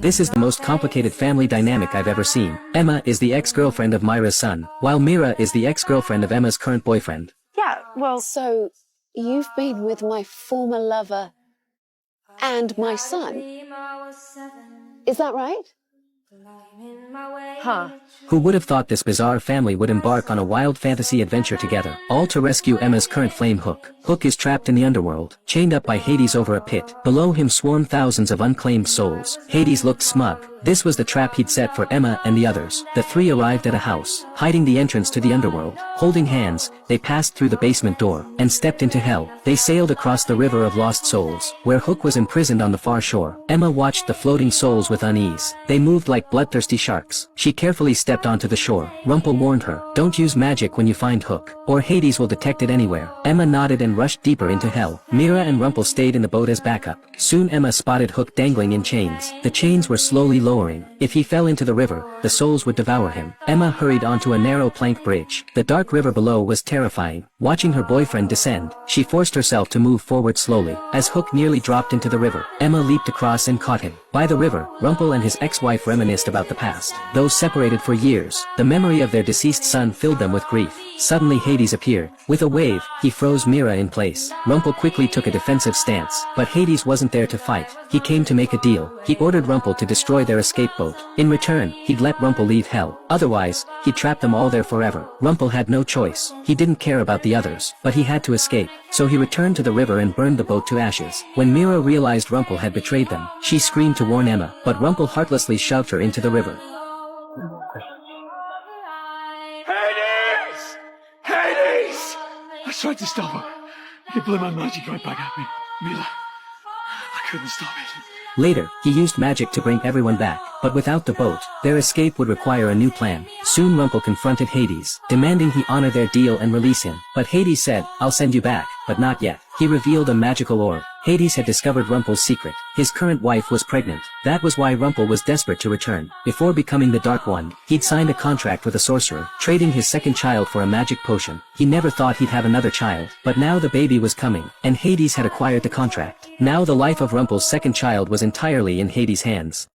This is the most complicated family dynamic I've ever seen. Emma is the ex-girlfriend of Myra's son, while Mira is the ex-girlfriend of Emma's current boyfriend. Yeah, well... So, you've been with my former lover and my son? Is that right? Huh. Who would have thought this bizarre family would embark on a wild fantasy adventure together, all to rescue Emma's current flame Hook. Hook is trapped in the underworld, chained up by Hades over a pit. Below him swarm thousands of unclaimed souls. Hades looked smug. This was the trap he'd set for Emma and the others. The three arrived at a house, hiding the entrance to the underworld. Holding hands, they passed through the basement door, and stepped into hell. They sailed across the river of lost souls, where Hook was imprisoned on the far shore. Emma watched the floating souls with unease. They moved like bloodthirsty sharks. She carefully stepped onto the shore. Rumple warned her, "Don't use magic when you find Hook, or Hades will detect it anywhere." Emma nodded and rushed deeper into hell. Mira and Rumple stayed in the boat as backup. Soon Emma spotted Hook dangling in chains. The chains were slowly lowering. If he fell into the river, the souls would devour him. Emma hurried onto a narrow plank bridge. The dark river below was terrifying. Watching her boyfriend descend, she forced herself to move forward slowly. As Hook nearly dropped into the river, Emma leaped across and caught him. By the river, Rumple and his ex-wife reminisced about the past. Though separated for years, the memory of their deceased son filled them with grief. Suddenly Hades appeared. With a wave, he froze Mira in place. Rumple quickly took a defensive stance, but Hades wasn't there to fight. He came to make a deal. He ordered Rumple to destroy their escape boat. In return, he'd let Rumple leave hell. Otherwise, he'd trap them all there forever. Rumple had no choice. He didn't care about the others, but he had to escape. So he returned to the river and burned the boat to ashes. When Mira realized Rumple had betrayed them, she screamed to warn Emma, but Rumple heartlessly shoved her into the river. Hades! Hades! I tried to stop her. He blew my magic right back at me. Mila, I couldn't stop it. Later, he used magic to bring everyone back, but without the boat, their escape would require a new plan. Soon Rumple confronted Hades, demanding he honor their deal and release him. But Hades said, "I'll send you back, but not yet." He revealed a magical orb. Hades had discovered Rumple's secret. His current wife was pregnant. That was why Rumple was desperate to return. Before becoming the Dark One, he'd signed a contract with a sorcerer, trading his second child for a magic potion. He never thought he'd have another child, but now the baby was coming, and Hades had acquired the contract. Now the life of Rumple's second child was entirely in Hades' hands.